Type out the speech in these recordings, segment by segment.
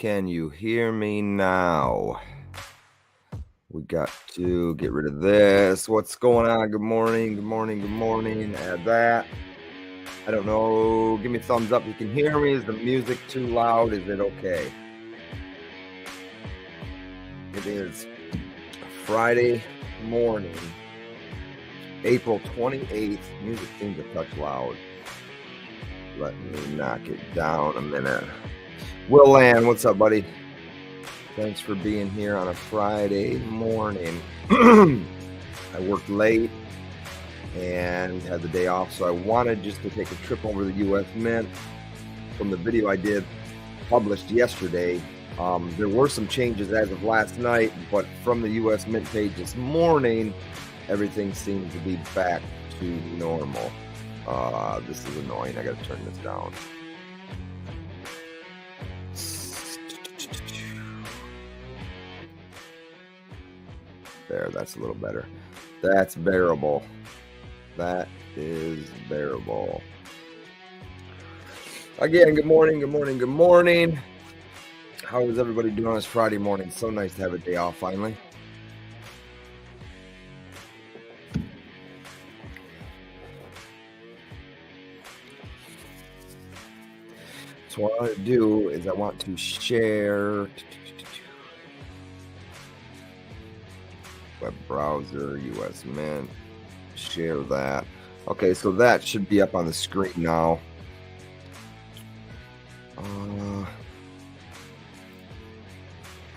Can you hear me now? We got to get rid of this. What's going on? Good morning, good morning, good morning. Add that. I don't know. Give me a thumbs up if you can hear me. Is the music too loud? Is it okay? It is Friday morning, April 28th. Music seems a touch loud. Let me knock it down a minute. Will Land, what's up, buddy? Thanks for being here on a Friday morning. I worked late and had the day off, so I wanted just to take a trip over the U.S. Mint. From the video I did published yesterday, there were some changes as of last night, but from the U.S. Mint page this morning, everything seems to be back to normal. This is annoying. I got to turn this down. There, that's a little better. That's bearable. That is bearable. Again, good morning, good morning, good morning. How is everybody doing on this Friday morning? So nice to have a day off finally. So what I want to do is I want to share web browser, US Mint, share that. Okay, so that should be up on the screen now.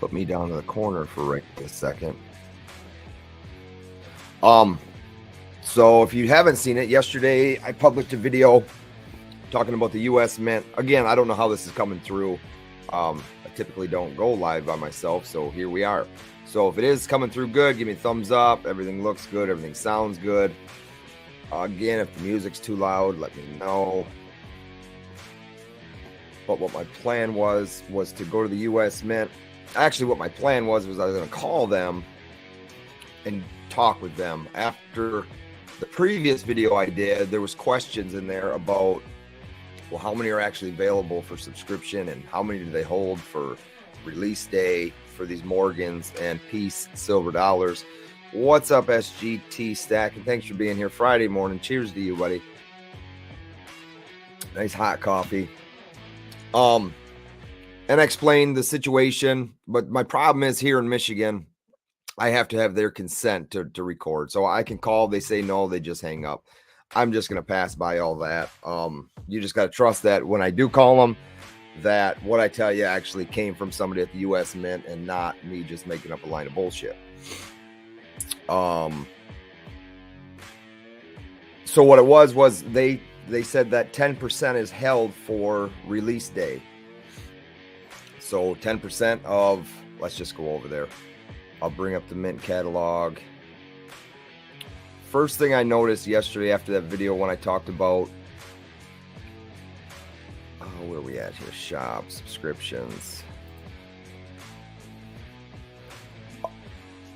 Put me down in the corner for right a second. So if you haven't seen it, yesterday I published a video talking about the US Mint. Again, I don't know how this is coming through. I typically don't go live by myself, so here we are. So if it is coming through good, give me a thumbs up. Everything looks good. Everything sounds good. Again, if the music's too loud, let me know. But what my plan was to go to the US Mint. Actually, what my plan was I was going to call them and talk with them. After the previous video I did, there was questions in there about, well, how many are actually available for subscription and how many do they hold for release day for these Morgans and Peace Silver Dollars. What's up, SGT Stack? And thanks for being here Friday morning. Cheers to you, buddy. Nice hot coffee. And I explained the situation, but my problem is here in Michigan, I have to have their consent to record. So I can call, they say no, they just hang up. I'm just going to pass by all that. You just got to trust that when I do call them, that what I tell you actually came from somebody at the US Mint and not me just making up a line of bullshit. So what it was they said that 10% is held for release day. So 10% of, let's just go over there. I'll bring up the Mint catalog. First thing I noticed yesterday after that video when I talked about, where are we at here? Shop, subscriptions.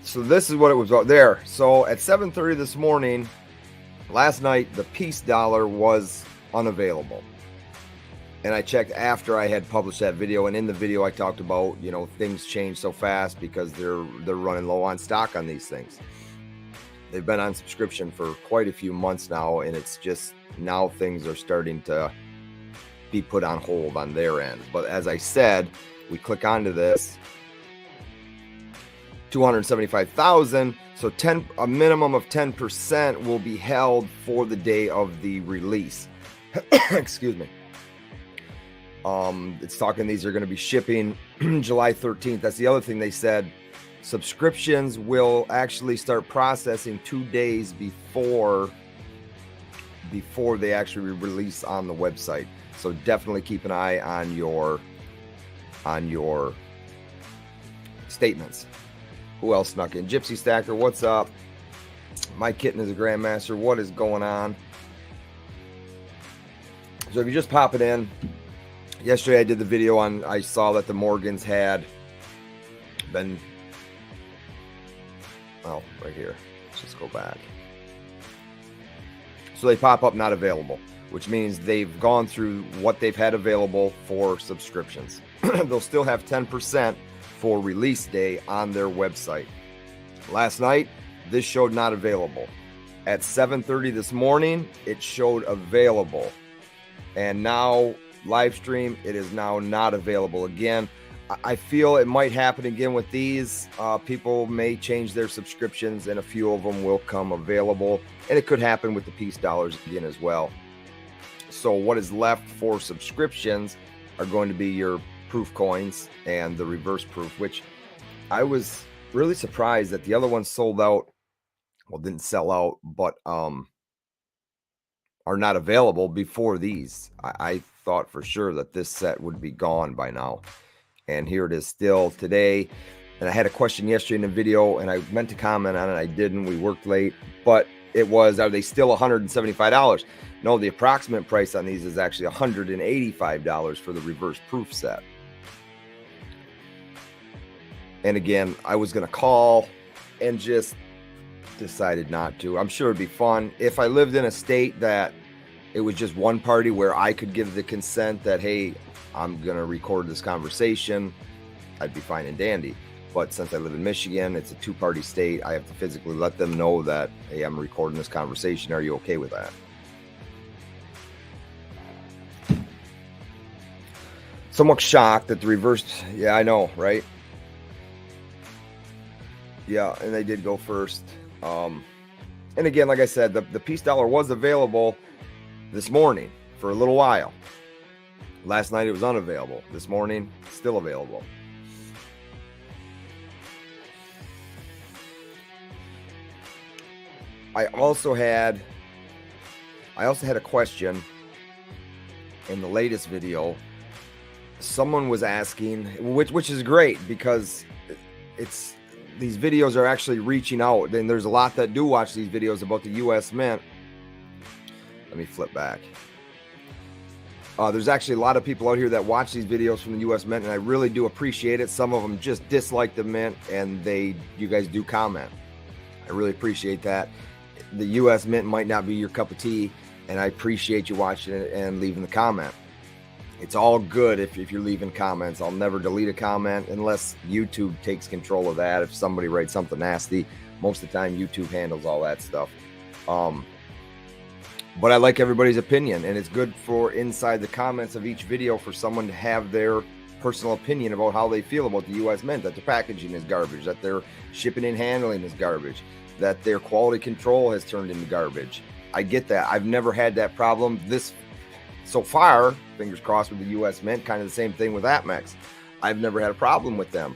So this is what it was out there. So at 7:30 this morning, last night, the Peace Dollar was unavailable. And I checked after I had published that video. And in the video, I talked about, things change so fast because they're running low on stock on these things. They've been on subscription for quite a few months now. And it's just now things are starting to be put on hold on their end. But as I said, we click onto this, 275,000. So a minimum of 10% will be held for the day of the release. Excuse me. It's talking these are going to be shipping July 13th. That's the other thing they said. Subscriptions will actually start processing 2 days before they actually release on the website. So definitely keep an eye on your statements. Who else snuck in? Gypsy Stacker, what's up? My Kitten is a Grandmaster. What is going on? So if you just pop it in, yesterday I did the video on, I saw that the Morgans had been, well, right here. Let's just go back. So they pop up not available, which means they've gone through what they've had available for subscriptions. they'll still have 10% for release day on their website. Last night, this showed not available. At 7:30 this morning, it showed available. And now, live stream, it is now not available again. I feel it might happen again with these. People may change their subscriptions and a few of them will come available. And it could happen with the peace dollars again as well. So what is left for subscriptions are going to be your proof coins and the reverse proof, which I was really surprised that the other ones sold out. Well, didn't sell out, but are not available before these. I thought for sure that this set would be gone by now. And here it is still today. And I had a question yesterday in the video and I meant to comment on it. I didn't. We worked late, but it was, are they still $175? No, the approximate price on these is actually $185 for the reverse proof set. And again, I was going to call and just decided not to. I'm sure it'd be fun. If I lived in a state that it was just one party where I could give the consent that, hey, I'm going to record this conversation, I'd be fine and dandy. But since I live in Michigan, it's a two-party state. I have to physically let them know that, hey, I'm recording this conversation. Are you okay with that? Somewhat shocked that the reversed. Yeah, I know, right? Yeah, and they did go first. And again, like I said, the peace dollar was available this morning for a little while. Last night it was unavailable. This morning, still available. I also had a question in the latest video. Someone was asking, which is great because it's these videos are actually reaching out. And there's a lot that do watch these videos about the U.S. Mint. Let me flip back. There's actually a lot of people out here that watch these videos from the U.S. Mint, and I really do appreciate it. Some of them just dislike the Mint, and you guys do comment. I really appreciate that. The U.S. Mint might not be your cup of tea, and I appreciate you watching it and leaving the comment. It's all good if you're leaving comments. I'll never delete a comment unless YouTube takes control of that. If somebody writes something nasty, most of the time YouTube handles all that stuff. But I like everybody's opinion, and it's good for inside the comments of each video for someone to have their personal opinion about how they feel about the U.S. Mint, that the packaging is garbage, that their shipping and handling is garbage, that their quality control has turned into garbage. I get that. I've never had that problem. So far, fingers crossed with the U.S. Mint, kind of the same thing with Atmex. I've never had a problem with them.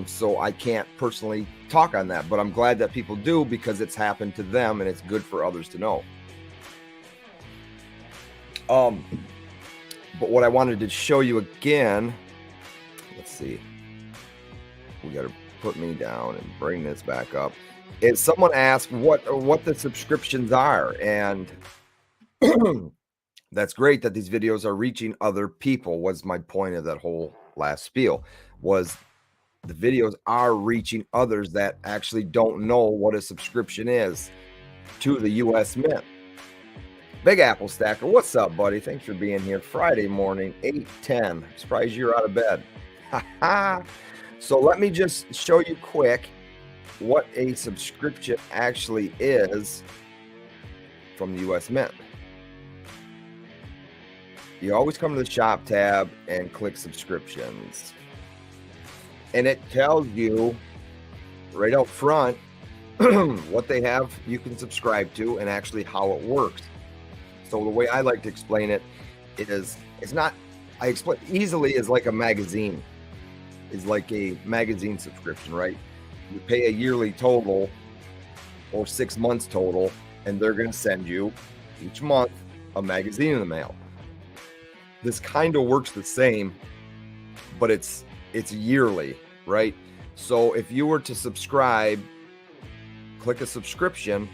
So I can't personally talk on that, but I'm glad that people do because it's happened to them and it's good for others to know. But what I wanted to show you again, let's see, we got to put me down and bring this back up, is someone asked what the subscriptions are, and that's great that these videos are reaching other people. Was my point of that whole last spiel, was the videos are reaching others that actually don't know what a subscription is to the U.S. Mint. Big Apple Stacker, what's up, buddy? Thanks for being here. Friday morning, 8:10. Surprised you're out of bed. So let me just show you quick what a subscription actually is from the U.S. Mint. You always come to the shop tab and click subscriptions. And it tells you right out front what they have you can subscribe to and actually how it works. So the way I like to explain it is, I explain easily as like a magazine. Is like a magazine subscription, right? You pay a yearly total or 6 months total, and they're going to send you each month a magazine in the mail. This kind of works the same, but it's yearly, right? So if you were to subscribe, click a subscription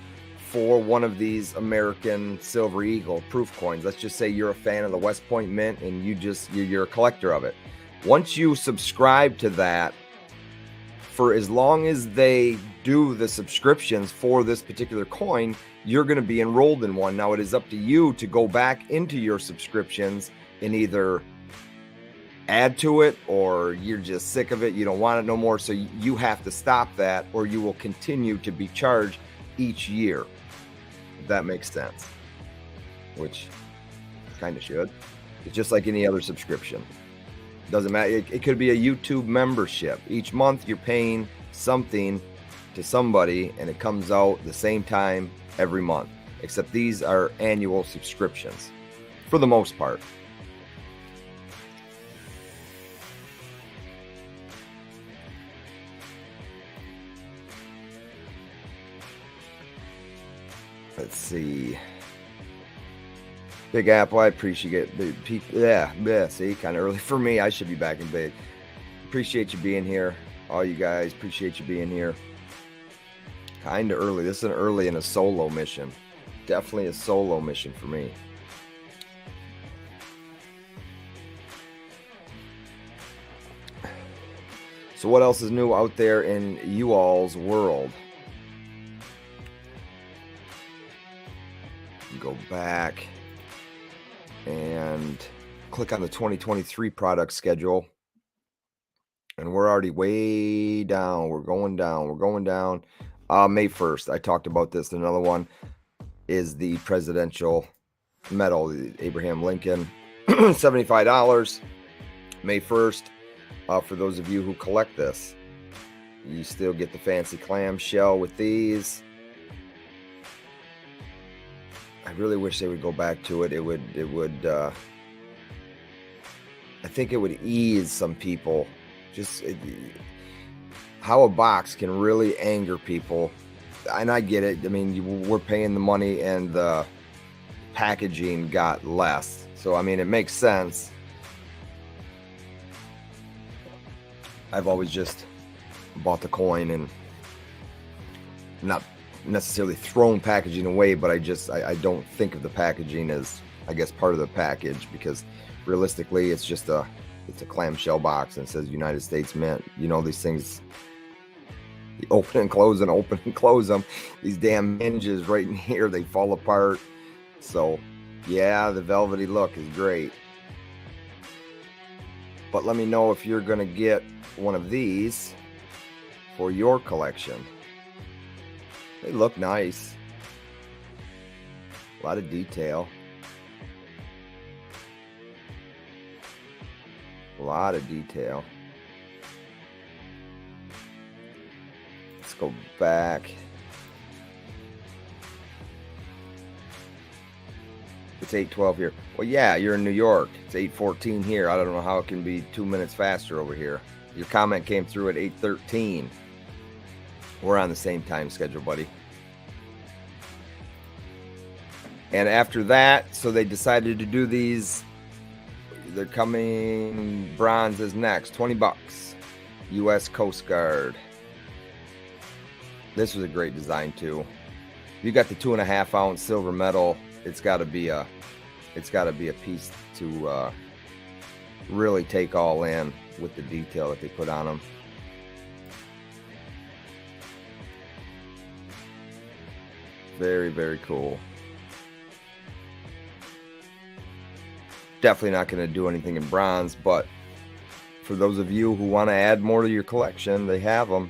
for one of these American Silver Eagle proof coins. Let's just say you're a fan of the West Point Mint and you're a collector of it. Once you subscribe to that, for as long as they do the subscriptions for this particular coin, you're going to be enrolled in one. Now it is up to you to go back into your subscriptions and either add to it, or you're just sick of it, you don't want it no more, so you have to stop that, or you will continue to be charged each year, if that makes sense, which kind of should. It's just like any other subscription. Doesn't matter. It could be a YouTube membership. Each month you're paying something to somebody, and it comes out the same time every month, except these are annual subscriptions for the most part. Let's see. Big Apple, I appreciate it. Yeah, see, kind of early for me. I should be back in big. Appreciate you being here. All you guys, appreciate you being here. Kind of early. This is an early and a solo mission. Definitely a solo mission for me. So what else is new out there in you all's world? Go back and click on the 2023 product schedule, and we're already way down. We're going down. May 1st, I talked about this. Another one is the presidential medal, the Abraham Lincoln, $75. May 1st. For those of you who collect this, you still get the fancy clamshell with these. I really wish they would go back to it. It would I think it would ease some people. How a box can really anger people. And I get it. I mean, we're paying the money and the packaging got less. So, I mean, it makes sense. I've always just bought the coin and not necessarily thrown packaging away, but I don't think of the packaging as, I guess, part of the package, because realistically it's a clamshell box and it says United States Mint. You know, these things, you open and close them. These damn hinges right in here, they fall apart. So yeah, the velvety look is great, but let me know if you're gonna get one of these for your collection. They look nice. A lot of detail. Let's go back. It's 8:12 here. Well, yeah, you're in New York. It's 8:14 here. I don't know how it can be 2 minutes faster over here. Your comment came through at 8:13. We're on the same time schedule, buddy. And after that, so they decided to do these. They're coming, bronze is next, $20. U.S. Coast Guard. This was a great design too. You got the 2.5 ounce silver medal. It's got to be a piece to really take all in with the detail that they put on them. Very, very cool. Definitely not going to do anything in bronze, but for those of you who want to add more to your collection, they have them.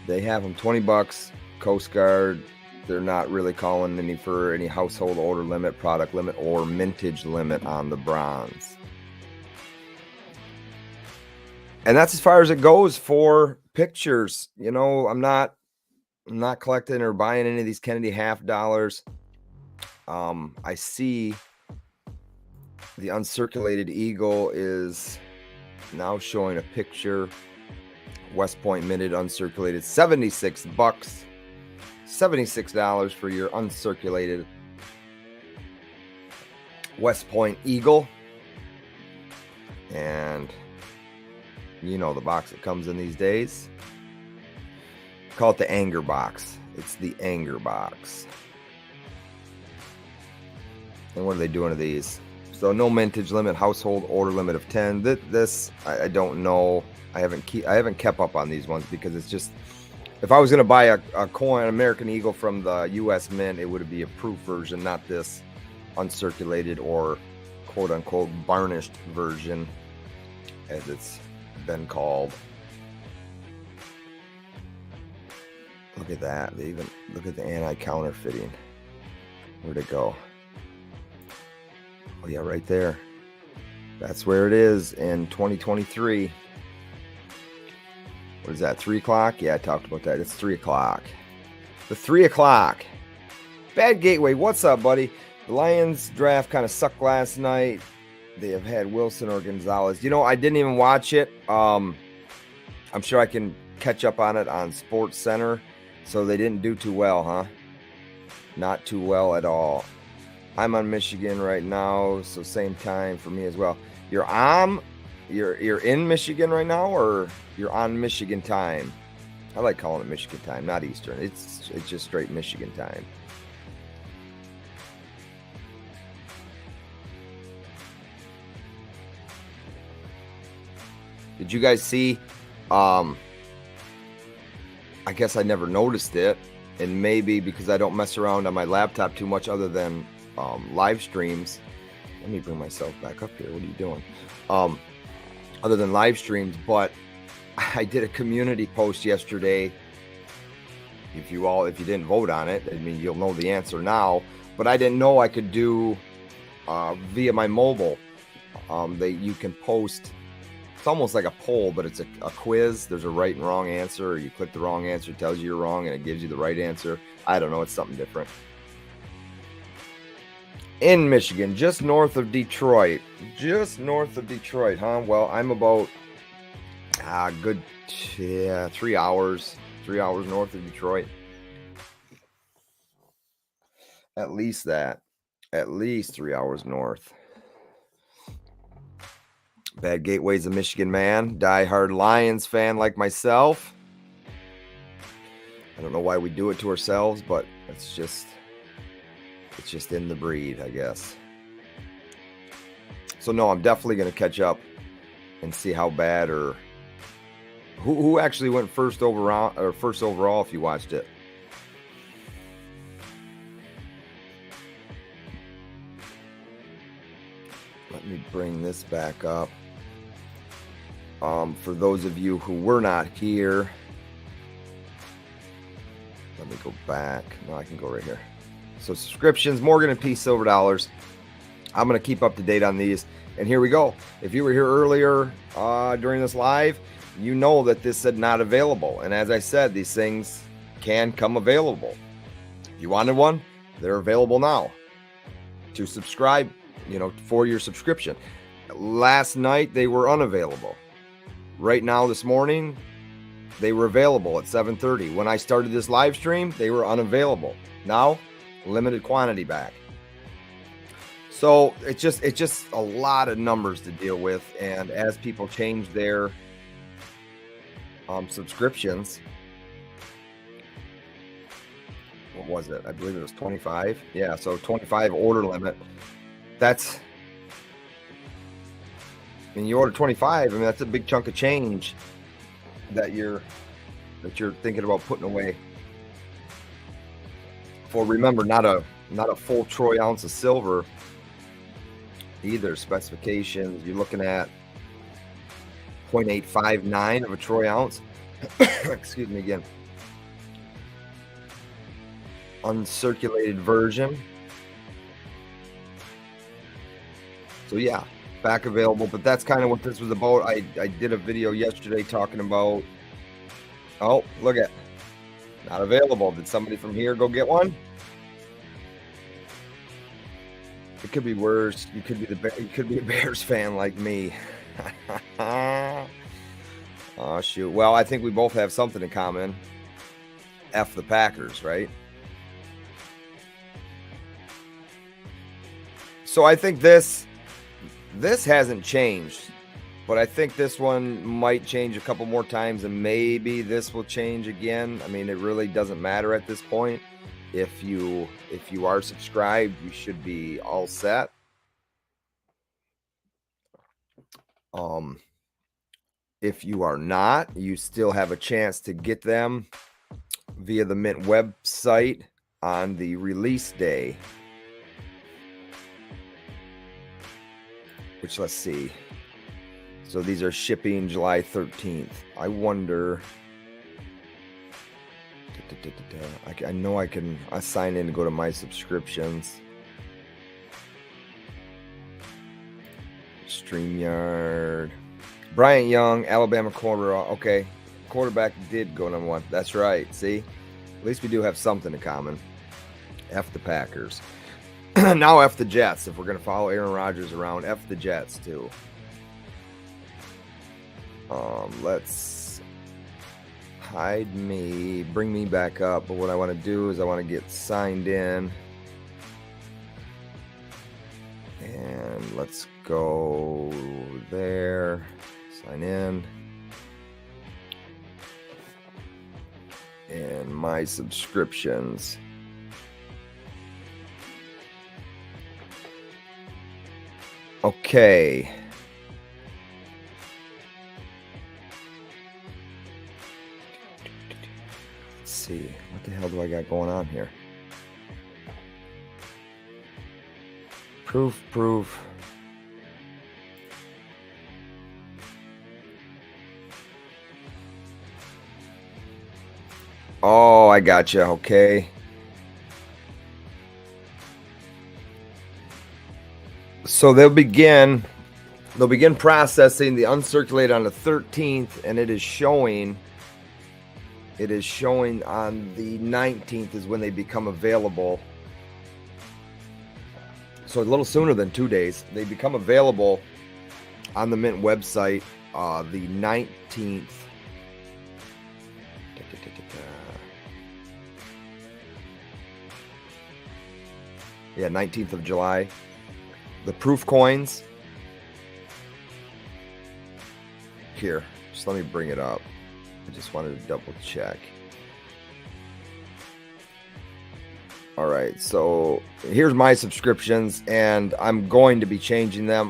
$20, Coast Guard. They're not really calling for any household order limit, product limit, or mintage limit on the bronze. And that's as far as it goes for pictures. You know, I'm not collecting or buying any of these Kennedy half dollars. I see the uncirculated eagle is now showing a picture. West Point minted uncirculated, $76. $76 for your uncirculated West Point eagle. And you know the box that comes in these days. Call it the anger box. It's the anger box. And what are they doing to these? So no mintage limit, household order limit of 10. This I don't know. I haven't kept up on these ones, because it's just, if I was going to buy a coin, American Eagle from the U.S. Mint, it would be a proof version, not this uncirculated or quote-unquote varnished version, as it's been called. Look at that. They even look at the anti-counterfeiting. Where'd it go? Oh yeah, right there. That's where it is in 2023. What is that, 3 o'clock? Yeah, I talked about that. It's 3 o'clock. The 3 o'clock. Bad Gateway, what's up, buddy? The Lions draft kind of sucked last night. They have had Wilson or Gonzalez. You know, I didn't even watch it. I'm sure I can catch up on it on Sports Center. So they didn't do too well, huh? Not too well at all. I'm on Michigan right now, so same time for me as well. You're in Michigan right now, or you're on Michigan time? I like calling it Michigan time, not Eastern. It's just straight Michigan time. Did you guys see? I guess I never noticed it, and maybe because I don't mess around on my laptop too much other than live streams. Let me bring myself back up here. What are you doing? Other than live streams, but I did a community post yesterday. If you didn't vote on it, I mean, you'll know the answer now, but I didn't know I could do via my mobile. You can post. It's almost like a poll, but it's a quiz. There's a right and wrong answer, or you click the wrong answer, it tells you you're wrong, and it gives you the right answer. I don't know. It's something different. In Michigan, just north of Detroit. Just north of Detroit, huh? Well, I'm about good 3 hours. 3 hours north of Detroit. At least that. At least 3 hours north. Bad Gateway's a Michigan man, diehard Lions fan like myself. I don't know why we do it to ourselves, but it's just in the breed, I guess. So no, I'm definitely going to catch up and see how bad, or who actually went first overall if you watched it. Let me bring this back up. For those of you who were not here, let me go back. No, I can go right here. So subscriptions, Morgan and Peace Silver Dollars. I'm going to keep up to date on these. And here we go. If you were here earlier during this live, you know that this said not available. And as I said, these things can come available. If you wanted one, they're available now. To subscribe, for your subscription. Last night, they were unavailable. Right now, this morning, they were available at 7:30. When I started this live stream, they were unavailable. Now, limited quantity back. So it's just a lot of numbers to deal with, and as people change their subscriptions, what was it? I believe it was 25. Yeah, so 25 order limit. You order 25. I mean, that's a big chunk of change that you're thinking about putting away. For, remember, not a full troy ounce of silver either. Specifications, you're looking at 0.859 of a troy ounce. Excuse me again. Uncirculated version. So yeah, back available, but that's kind of what this was about. I did a video yesterday talking about, oh, look at, not available. Did somebody from here go get one? It could be worse. You could be a Bears fan like me. Oh shoot. Well, I think we both have something in common. F the Packers, right? So I think this hasn't changed, but I think this one might change a couple more times, and maybe this will change again. I mean, it really doesn't matter at this point. If you are subscribed, you should be all set. If you are not, you still have a chance to get them via the Mint website on the release day. which let's see. So these are shipping July 13th. I wonder. I know I can sign in and go to my subscriptions. StreamYard. Bryant Young, Alabama quarterback. Okay. Quarterback did go number 1. That's right. See? At least we do have something in common. F the Packers. Now F the Jets. If we're going to follow Aaron Rodgers around, F the Jets too. Let's hide me, bring me back up. But what I want to do is I want to get signed in. And let's go there, sign in. And my subscriptions. Okay. Let's see. What the hell do I got going on here? Proof. Oh, I gotcha. Okay. So they'll begin processing the uncirculated on the 13th, and it is showing on the 19th is when they become available. So a little sooner than 2 days. They become available on the Mint website the 19th. Yeah, 19th of July. The proof coins. Here, just let me bring it up. I just wanted to double check. All right, so here's my subscriptions, and I'm going to be changing them.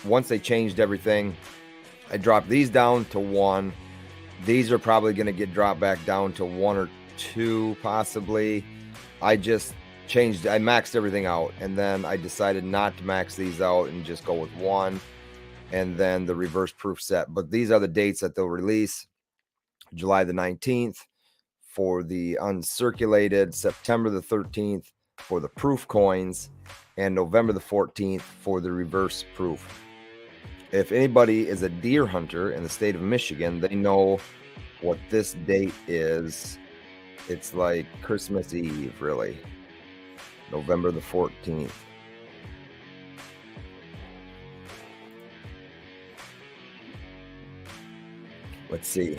Once they changed everything, I dropped these down to 1. These are probably going to get dropped back down to 1 or 2, possibly. I maxed everything out, and then I decided not to max these out and just go with 1, and then the reverse proof set. But these are the dates that they'll release. July the 19th for the uncirculated, September the 13th for the proof coins, and November the 14th for the reverse proof. If anybody is a deer hunter in the state of Michigan, they know what this date is. It's like Christmas Eve, really. November the 14th. Let's see.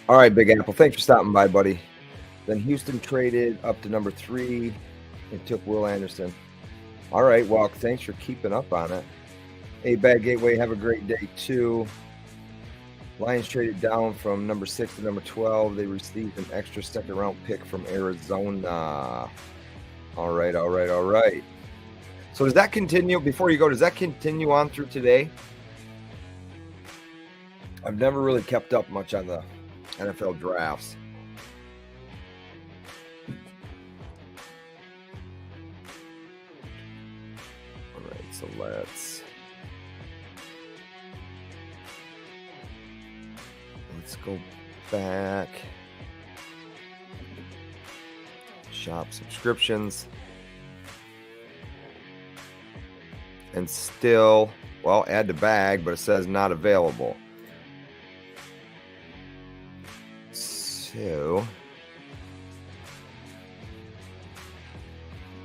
All right, Big Apple. Thanks for stopping by, buddy. Then Houston traded up to number 3 and took Will Anderson. All right. Well, thanks for keeping up on it. Hey, Bad Gateway. Have a great day, too. Lions traded down from number 6 to number 12. They received an extra second-round pick from Arizona. All right. So does that continue? Before you go, does that continue on through today? I've never really kept up much on the NFL drafts. All right, so let's go back. Shop subscriptions. And still, well, add to bag, but it says not available. So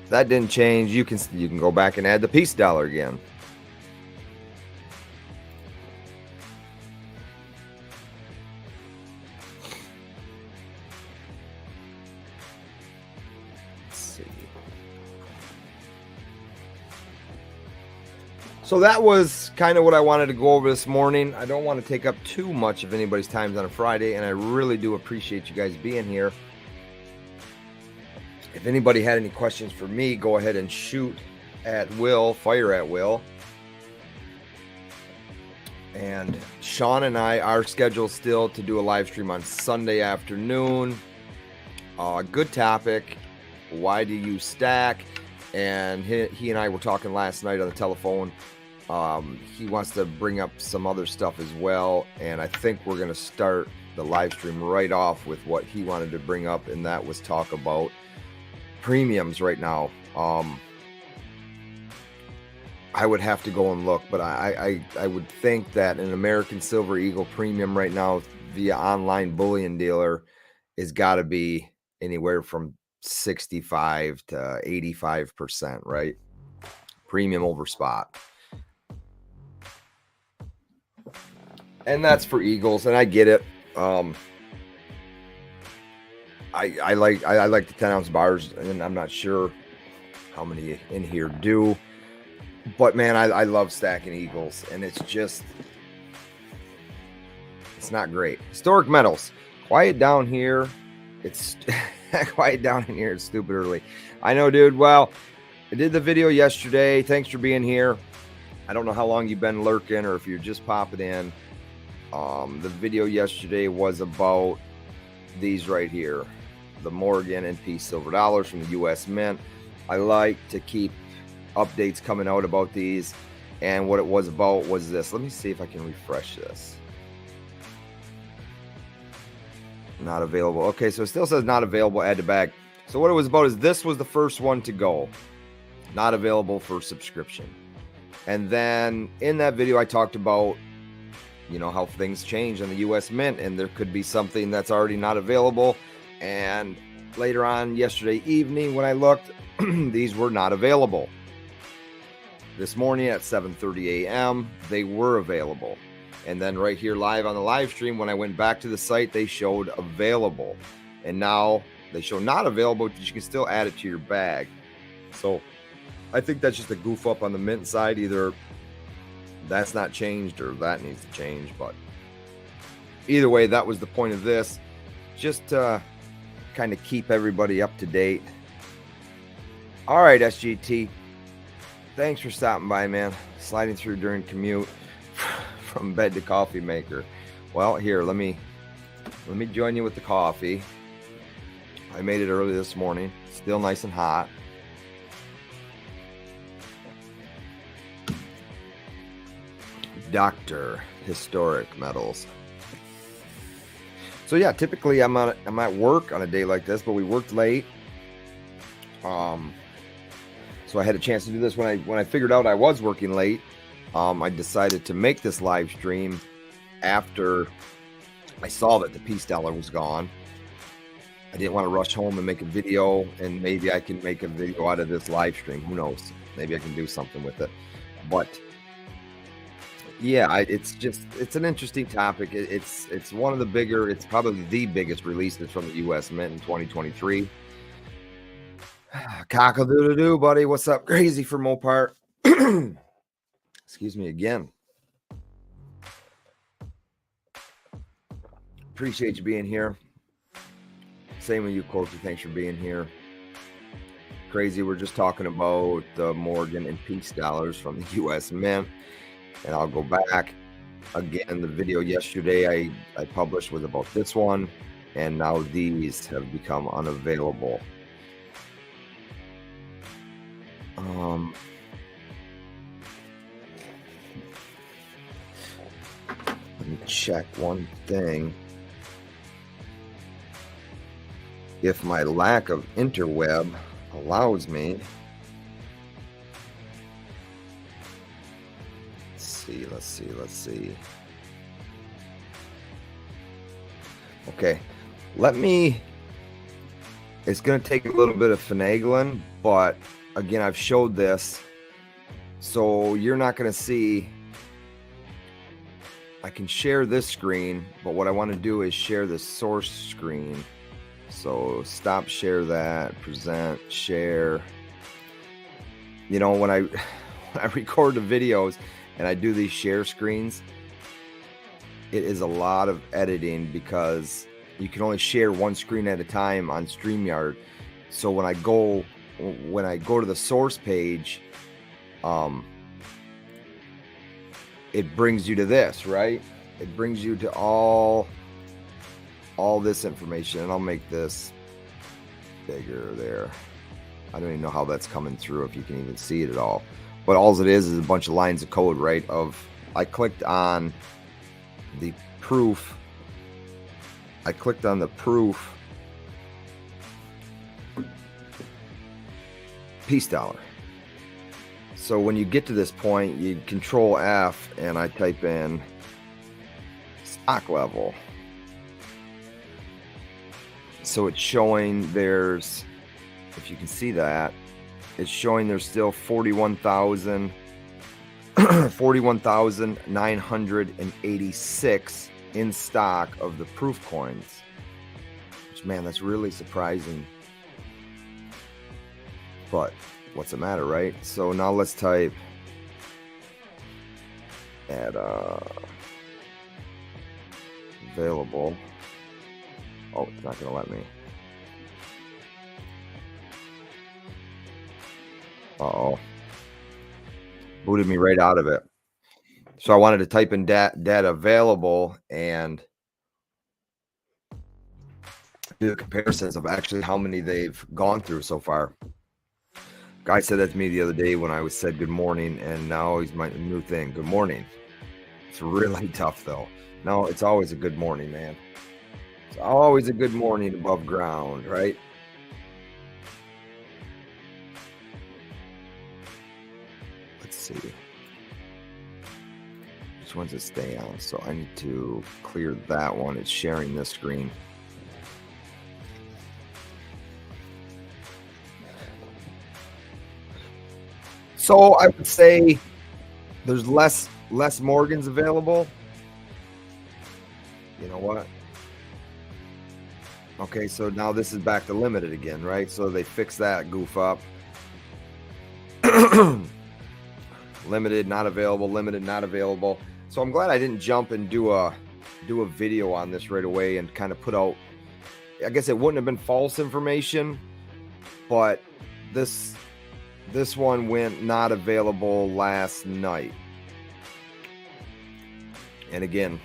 that didn't change. You can go back and add the peace dollar again. Let's see. So that was kind of what I wanted to go over this morning. I don't want to take up too much of anybody's time on a Friday, and I really do appreciate you guys being here. If anybody had any questions for me, go ahead and shoot at Will, fire at Will. And Sean and I are scheduled still to do a live stream on Sunday afternoon. Good topic. Why do you stack? and he and I were talking last night on the telephone. He wants to bring up some other stuff as well, and I think we're going to start the live stream right off with what he wanted to bring up, and that was talk about premiums right now. I would have to go and look, but I would think that an American Silver Eagle premium right now via online bullion dealer is got to be anywhere from 65 to 85%, right? Premium over spot. And that's for Eagles, and I get it. I like the 10-ounce bars, and I'm not sure how many in here do. But man, I love stacking Eagles, and it's not great. Historic metals, quiet down here. It's quiet down in here. It's stupid early. I know, dude. Well, I did the video yesterday. Thanks for being here. I don't know how long you've been lurking or if you're just popping in. The video yesterday was about these right here, the Morgan and Peace silver dollars from the U.S. Mint. I like to keep updates coming out about these, and what it was about was this. Let me see if I can refresh this. Not available. Okay, so it still says not available, add to bag. So what it was about is this was the first one to go, not available for subscription. And then in that video I talked about, you know, how things change on the US Mint, and there could be something that's already not available. And later on yesterday evening when I looked, these were not available. This morning at 7:30 a.m. they were available. And then right here live on the live stream, when I went back to the site, they showed available. And now they show not available, but you can still add it to your bag. So I think that's just a goof up on the Mint side. Either that's not changed or that needs to change. But either way, that was the point of this. Just to kind of keep everybody up to date. All right, SGT. Thanks for stopping by, man. Sliding through during commute from bed to coffee maker. Well, here, let me join you with the coffee. I made it early this morning. Still nice and hot. Dr. Historic Metals. So yeah, typically I'm at work on a day like this, but we worked late. So I had a chance to do this when I figured out I was working late. I decided to make this live stream after I saw that the Peace dollar was gone. I didn't want to rush home and make a video, and maybe I can make a video out of this live stream. Who knows? Maybe I can do something with it. But yeah, it's an interesting topic. It's one of the bigger, it's probably the biggest releases from the U.S. Mint in 2023. Cockle-doodle-doo, buddy. What's up? Crazy for Mopar. Excuse me again. Appreciate you being here. Same with you, Corky. Thanks for being here. Crazy. We're just talking about the Morgan and Peace dollars from the U.S. Mint. And I'll go back. Again, the video yesterday I published was about this one. And now these have become unavailable. Let me check one thing. If my lack of interweb allows me. Let's see. Okay, it's going to take a little bit of finagling, but again, I've showed this, so you're not going to see. I can share this screen, but what I want to do is share the source screen. So stop share that, present, share. You know, when I record the videos and I do these share screens, it is a lot of editing because you can only share one screen at a time on StreamYard. So when I go to the source page, it brings you to this, right? It brings you to all this information, and I'll make this bigger there. I don't even know how that's coming through, if you can even see it at all. But all it is a bunch of lines of code, right? I clicked on the proof. I clicked on the proof peace dollar. So when you get to this point, you Control F, and I type in stock level. So it's showing there's, if you can see that, it's showing there's still 41,986 in stock of the proof coins. Which, man, that's really surprising. But what's the matter, right? So now let's type add available. Oh, it's not going to let me. Uh-oh. Booted me right out of it. So I wanted to type in data available and do the comparisons of actually how many they've gone through so far. Guy said that to me the other day when I said good morning, and now he's my new thing. Good morning. It's really tough, though. No, it's always a good morning, man. It's always a good morning above ground, right? Let's see. Which one's it stay on? So I need to clear that one. It's sharing this screen. So I would say there's less Morgans available. You know what? Okay, so now this is back to limited again, right? So they fixed that goof up. Limited, not available, limited, not available. So I'm glad I didn't jump and do a video on this right away and kind of put out, I guess it wouldn't have been false information, but this one went not available last night. And again,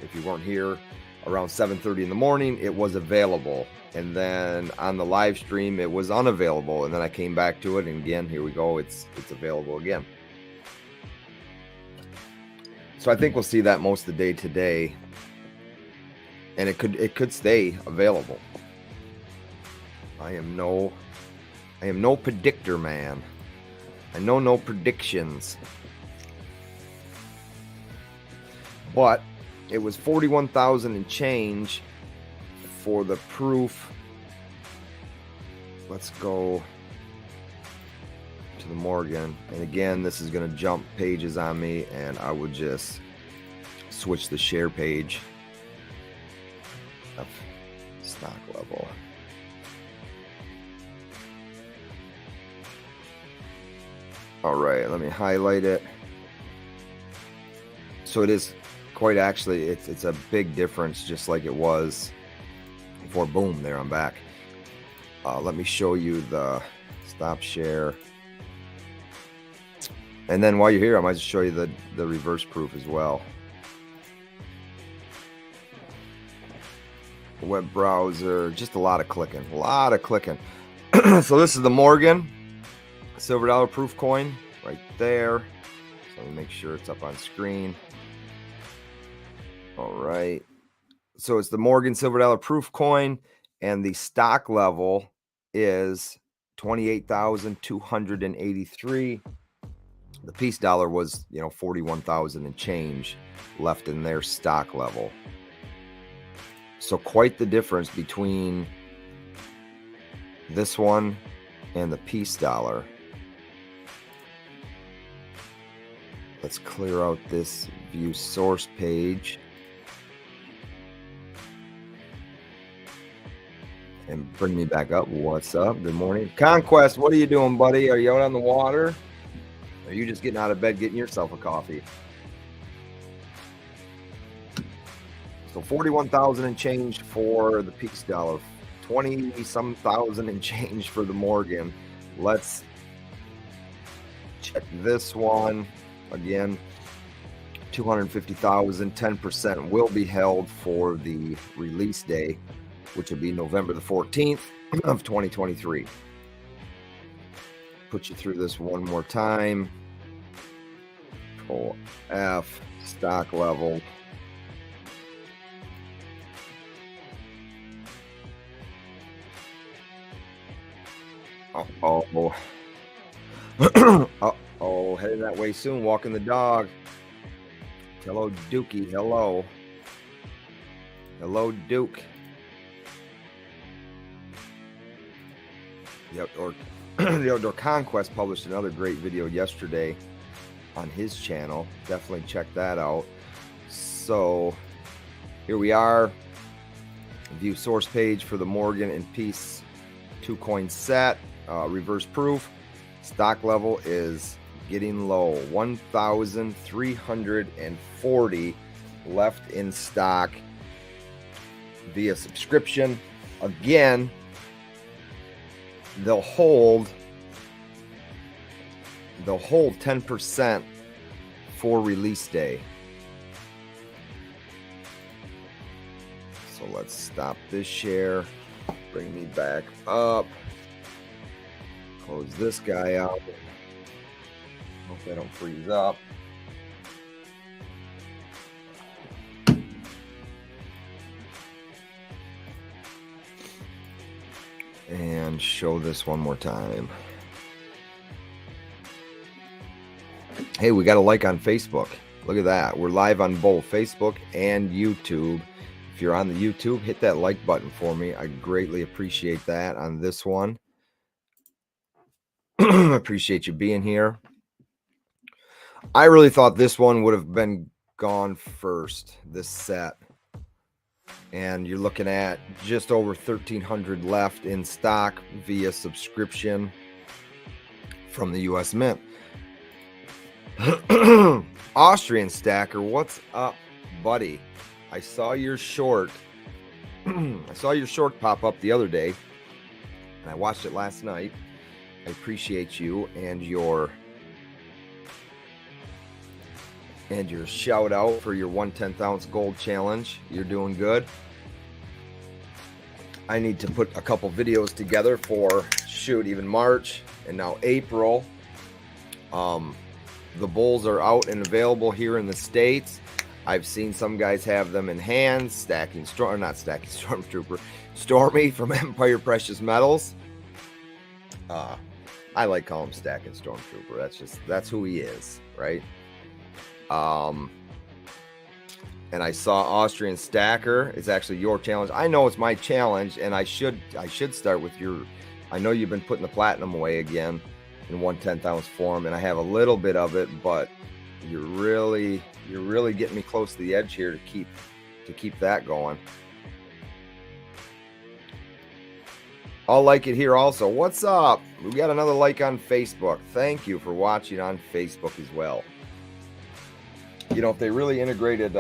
if you weren't here around 7:30 in the morning, it was available. And then on the live stream, it was unavailable. And then I came back to it, and again, here we go. It's available again. So I think we'll see that most of the day today. And it could stay available. I am no predictor, man. I know no predictions. But it was 41,000 and change for the proof. Let's go to the Morgan. And again, this is going to jump pages on me, and I would just switch the share page of stock level. All right, let me highlight it. So it is quite actually, it's a big difference, just like it was before. Boom, there, I'm back. Let me show you the stop share. And then while you're here, I might just show you the reverse proof as well. Web browser, just a lot of clicking, So this is the Morgan silver dollar proof coin right there. So let me make sure it's up on screen. All right. So it's the Morgan silver dollar proof coin, and the stock level is 28,283. The peace dollar was, 41,000 and change left in their stock level. So quite the difference between this one and the peace dollar. Let's clear out this view source page and bring me back up. What's up? Good morning. Conquest, what are you doing, buddy? Are you out on the water? Or are you just getting out of bed, getting yourself a coffee? So 41,000 and change for the peace dollar, 20-some thousand and change for the Morgan. Let's check this one again. 250,000, 10% will be held for the release day, which will be November the 14th of 2023. put you through this one more time. Control F, stock level. Uh-oh. Uh-oh, heading that way soon, walking the dog. Hello, Dookie, hello. Hello, Duke. The Outdoor Conquest published another great video yesterday on his channel. Definitely check that out. So here we are. View source page for the Morgan and Peace 2-coin set. Reverse proof. Stock level is getting low. 1,340 left in stock via subscription. Again, they'll hold 10% for release day. So let's stop this share, bring me back up, close this guy out. Hope I don't freeze up. And show this one more time. Hey, we got a like on Facebook. Look at that. We're live on both Facebook and YouTube. If you're on the YouTube, hit that like button for me. I greatly appreciate that on this one. Appreciate you being here. I really thought this one would have been gone first, this set. And you're looking at just over 1,300 left in stock via subscription from the U.S. Mint. Austrian Stacker, what's up, buddy? I saw your short. I saw your short pop up the other day, and I watched it last night. I appreciate you and your shout out for your 1/10 ounce gold challenge. You're doing good. I need to put a couple videos together for even March and now April. The bulls are out and available here in the States. I've seen some guys have them in hands, Stormtrooper, Stormy from Empire Precious Metals. I like calling him Stacking Stormtrooper. That's who he is, right? And I saw Austrian Stacker. It's actually your challenge. I know it's my challenge, and I should start with your. I know you've been putting the platinum away again in 1/10 ounce form, and I have a little bit of it, but you're really getting me close to the edge here to keep that going. I'll like it here also. What's up? We got another like on Facebook. Thank you for watching on Facebook as well. You know, if they really integrated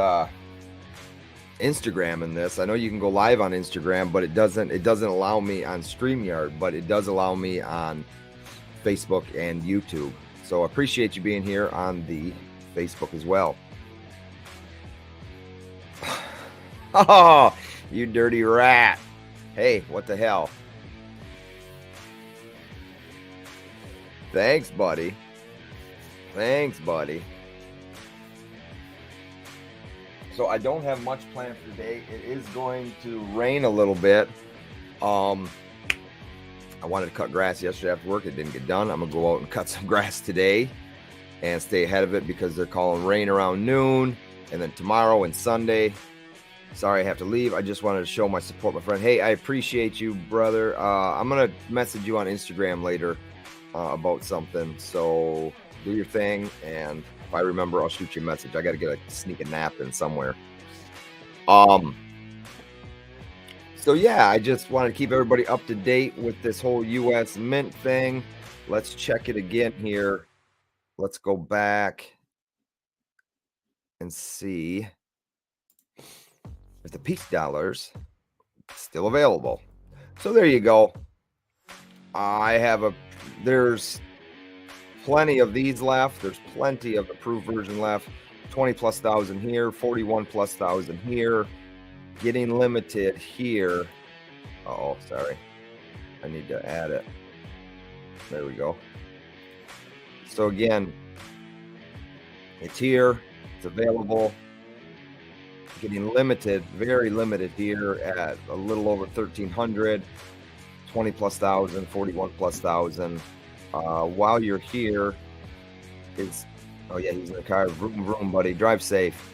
Instagram in this, I know you can go live on Instagram, but it doesn't allow me on StreamYard, but it does allow me on Facebook and YouTube. So I appreciate you being here on the Facebook as well. Oh, you dirty rat. Hey, what the hell? Thanks, buddy. Thanks, buddy. So I don't have much planned for today. It is going to rain a little bit. I wanted to cut grass yesterday after work. It didn't get done. I'm going to go out and cut some grass today and stay ahead of it because they're calling rain around noon. And then tomorrow and Sunday. Sorry I have to leave. I just wanted to show my support, my friend. Hey, I appreciate you, brother. I'm going to message you on Instagram later about something. So do your thing. And if I remember, I'll shoot you a message. I got to get sneak a nap in somewhere. So yeah, I just wanted to keep everybody up to date with this whole U.S. Mint thing. Let's check it again here. Let's go back and see if the peace dollars still available. So there you go. There's plenty of these left. There's plenty of approved version left. 20,000+ here, 41,000+ here. Getting limited here. Oh, sorry. I need to add it. There we go. So again, it's here, it's available, getting limited, very limited here at a little over 1,300, 20 plus thousand, 41 plus thousand. While you're here, oh yeah, he's in the car. Vroom, vroom, buddy. Drive safe.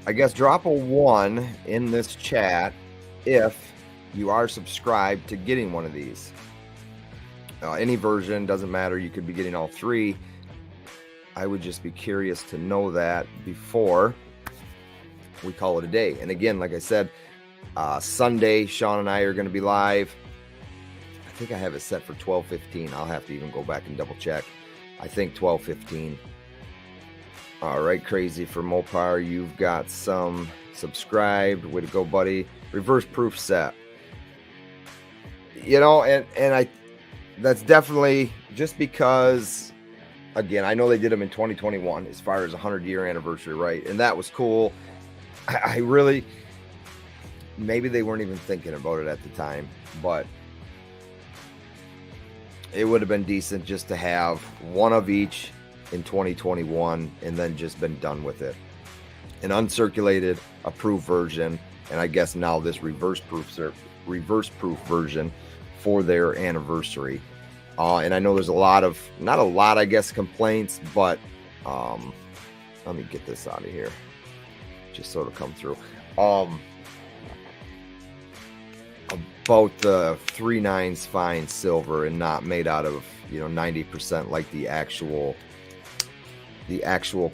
I guess drop a 1 in this chat if you are subscribed to getting one of these. Any version, doesn't matter. You could be getting all 3. I would just be curious to know that before we call it a day. And again, like I said, Sunday, Sean and I are going to be live. I think I have it set for 12:15. I'll have to even go back and double check. I think 12:15. All right, Crazy for Mopar, you've got some subscribed. Way to go, buddy. Reverse proof set. You know, and that's definitely just because, again, I know they did them in 2021 as far as a 100-year anniversary, right? And that was cool. I really, maybe they weren't even thinking about it at the time, but it would have been decent just to have one of each in 2021 and then just been done with it. An uncirculated, approved version, and I guess now this reverse proof version for their anniversary. And I know there's not a lot, I guess, complaints, but let me get this out of here just so it'll come through. About the 3/9 fine silver and not made out of, 90% like the actual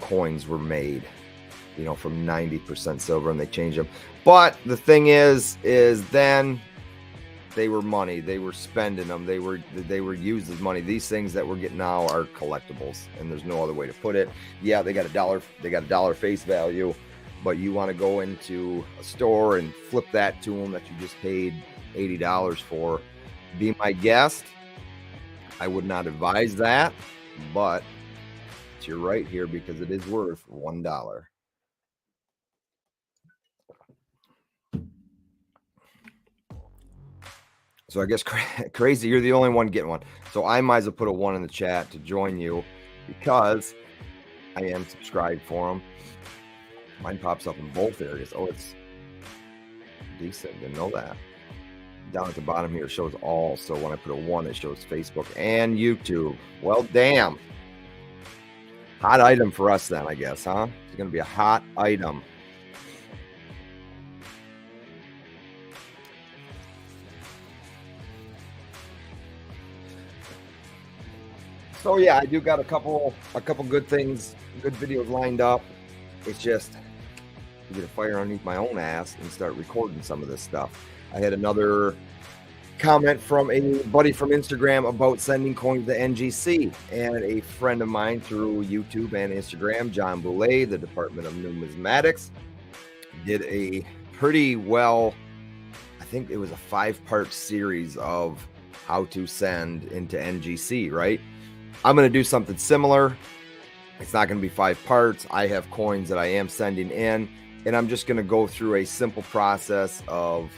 coins were made, from 90% silver, and they changed them. But the thing is then they were money. They were spending them. They were used as money. These things that we're getting now are collectibles, and there's no other way to put it. Yeah, they got $1 face value, but you want to go into a store and flip that to them that you just paid $80 for. Be my guest. I would not advise that, but it's your right here because it is worth $1. So I guess Crazy, you're the only one getting one. So I might as well put a 1 in the chat to join you because I am subscribed for them. Mine pops up in both areas. Oh, it's decent. Didn't know that. Down at the bottom here, it shows all. So when I put a 1, it shows Facebook and YouTube. Well, damn. Hot item for us then, I guess, huh? It's going to be a hot item. So yeah, I do got a couple good things, good videos lined up. It's just to get a fire underneath my own ass and start recording some of this stuff. I had another comment from a buddy from Instagram about sending coins to NGC, and a friend of mine through YouTube and Instagram, John Boulay, the Department of Numismatics, did a pretty well, I think it was a 5-part series of how to send into NGC, right? I'm going to do something similar. It's not going to be 5 parts. I have coins that I am sending in, and I'm just going to go through a simple process of,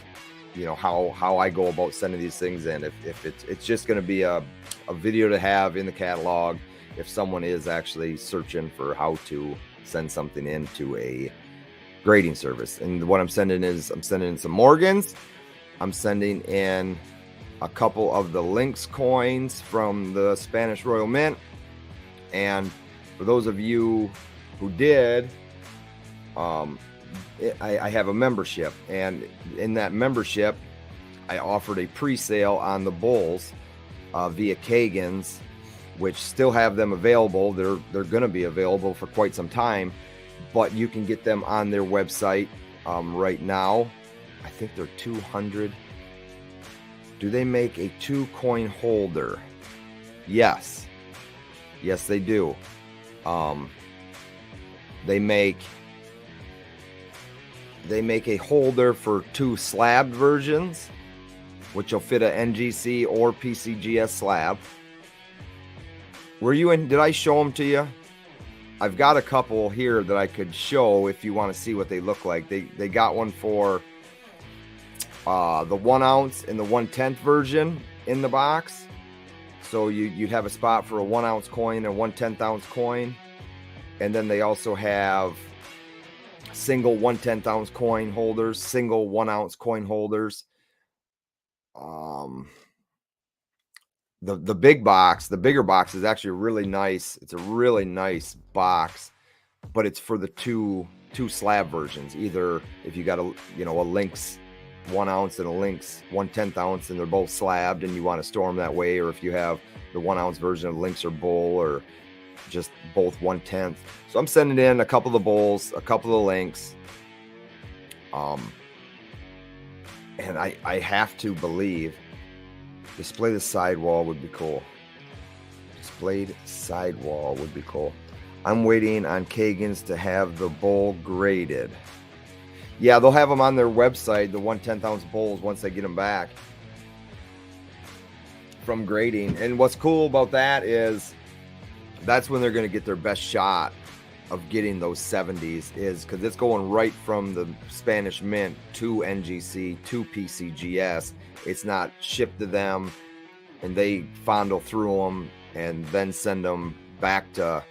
how I go about sending these things in. If it's just going to be a video to have in the catalog if someone is actually searching for how to send something into a grading service. And what I'm sending in some Morgans. I'm sending in a couple of the Lynx coins from the Spanish Royal Mint. And for those of you who did, I have a membership, and in that membership, I offered a pre-sale on the bulls via Kagan's, which still have them available. They're going to be available for quite some time, but you can get them on their website right now. I think they're 200. Do they make a 2-coin holder? Yes, they do. They make a holder for 2 slabbed versions, which will fit a NGC or PCGS slab. Were you in? Did I show them to you? I've got a couple here that I could show if you want to see what they look like. They got one for the 1 ounce and the 1/10 version in the box So you'd have a spot for a 1 ounce coin and 1/10 ounce coin. And then they also have single 1/10 ounce coin holders, single 1 ounce coin holders. The big box, the bigger box is actually really nice. It's a really nice box, but it's for the two slab versions. Either if you got a Lynx 1 ounce and a Lynx 1/10 ounce, and they're both slabbed and you want to store them that way, or if you have the 1 ounce version of Lynx or Bull, or just both 1/10. So I'm sending in a couple of the Bulls, a couple of the Lynx. And I have to believe display the sidewall would be cool. Displayed sidewall would be cool. I'm waiting on Kagan's to have the Bull graded. Yeah, they'll have them on their website, the 1/10 ounce Bulls, once they get them back from grading. And what's cool about that is that's when they're going to get their best shot of getting those 70s, is because it's going right from the Spanish Mint to NGC to PCGS. It's not shipped to them and they fondle through them and then send them back to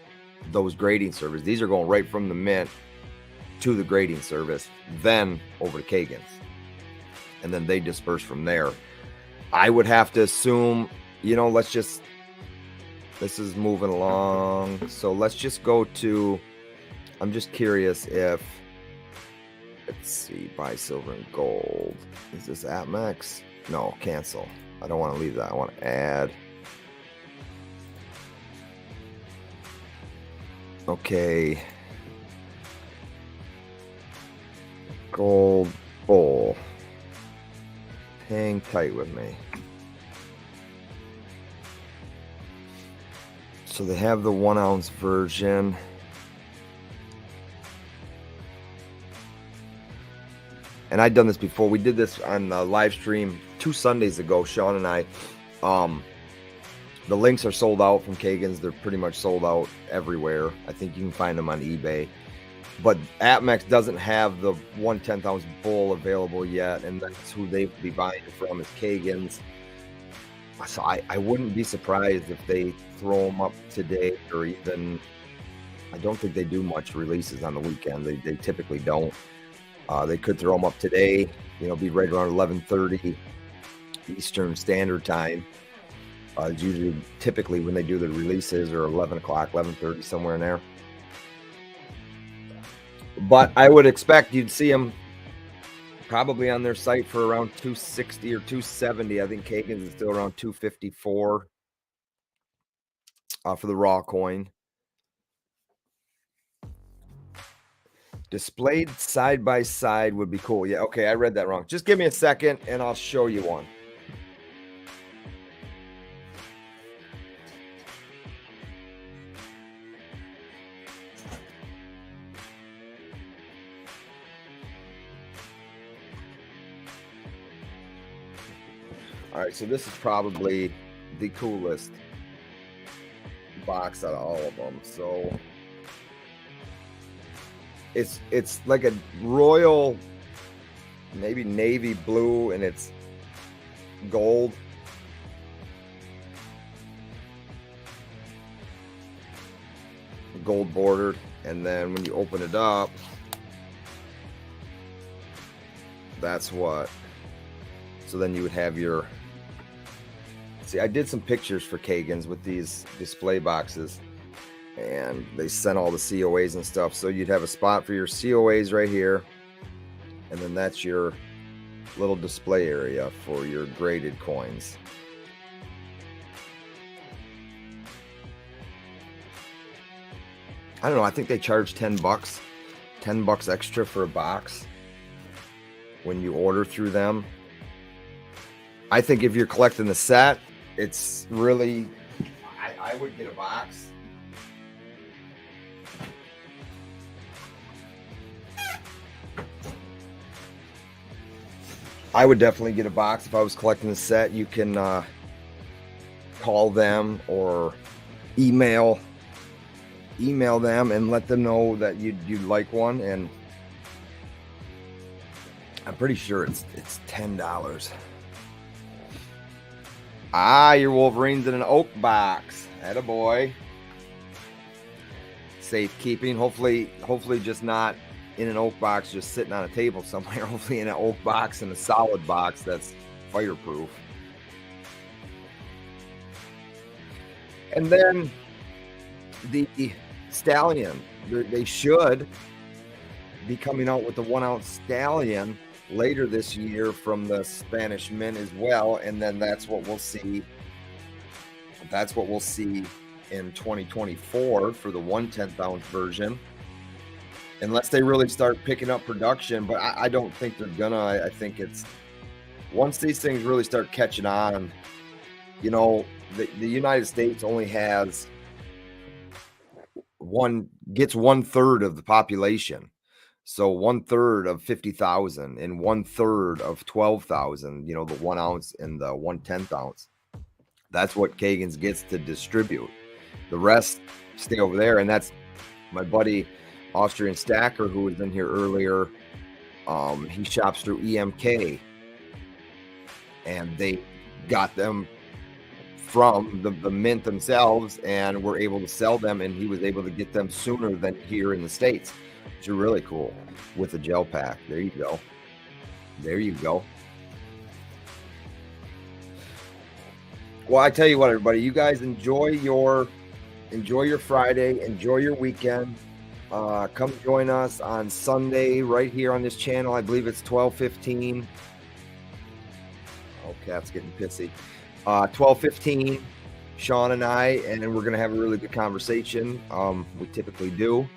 those grading services. These are going right from the Mint to the grading service, then over to Kagan's, and then they disperse from there. I would have to assume, this is moving along, so let's just go to, I'm just curious if, let's see, buy silver and gold. Is this Atmex? No, cancel. I don't want to leave that. I want to add. Okay. Gold Bull. Hang tight with me. So they have the 1 ounce version. And I'd done this before. We did this on the live stream 2 Sundays ago, Sean and I. The Lynx are sold out from Kagan's. They're pretty much sold out everywhere. I think you can find them on eBay. But Atmex doesn't have the 1/10 ounce Bull available yet, and that's who they'd be buying from, is Kagan's. So I wouldn't be surprised if they throw them up today, or even, I don't think they do much releases on the weekend. They typically don't. They could throw them up today, be right around 11:30 Eastern Standard Time. It's usually typically when they do the releases, or 11 o'clock, 11:30, somewhere in there. But I would expect you'd see them probably on their site for around $260 or $270. I think Kagan's is still around $254 for the raw coin. Displayed side by side would be cool. Yeah, okay, I read that wrong. Just give me a second and I'll show you one. All right, so this is probably the coolest box out of all of them. So it's like a royal, maybe navy blue, and it's gold. Gold bordered, and then when you open it up, that's what. So then you would have your, see, I did some pictures for Kagan's with these display boxes, and they sent all the COAs and stuff. So you'd have a spot for your COAs right here, and then that's your little display area for your graded coins. I don't know, I think they charge $10 extra for a box when you order through them. I think if you're collecting the set, it's really, I would get a box. I would definitely get a box if I was collecting the set. You can call them or email them and let them know that you'd like one, and I'm pretty sure it's $10. Ah, your Wolverine's in an oak box. Attaboy. Safekeeping. Hopefully just not in an oak box, just sitting on a table somewhere. Hopefully in an oak box, in a solid box that's fireproof. And then the stallion. They should be coming out with the 1 ounce stallion later this year from the Spanish Mint as well, and then that's what we'll see. That's what we'll see in 2024 for the 1/10 ounce version, unless they really start picking up production. But I don't think they're gonna. I think it's once these things really start catching on. You know, the United States only has gets 1/3 of the population. So 1/3 of 50,000 and 1/3 of 12,000, you know, the 1 ounce and the 1/10 ounce. That's what Kagan's gets to distribute. The rest stay over there. And that's my buddy Austrian Stacker, who was in here earlier. He shops through EMK, and they got them from the mint themselves and were able to sell them, and he was able to get them sooner than here in the States, which are really cool with the gel pack. There you go. There you go. Well, I tell you what, everybody, you guys enjoy your Friday, enjoy your weekend. Come join us on Sunday right here on this channel. I believe it's 12:15. Oh, cat's getting pissy. 12:15, Sean and I, and we're going to have a really good conversation. We typically do.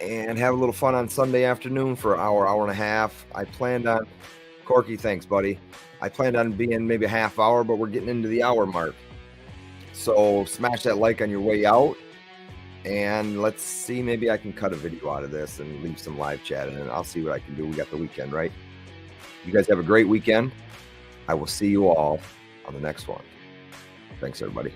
And have a little fun on Sunday afternoon for an hour and a half. I planned on, Corky, thanks, buddy. I planned on being maybe a half hour, but we're getting into the hour mark. So smash that like on your way out. And let's see, maybe I can cut a video out of this and leave some live chat, and I'll see what I can do. We got the weekend, right? You guys have a great weekend. I will see you all on the next one. Thanks, everybody.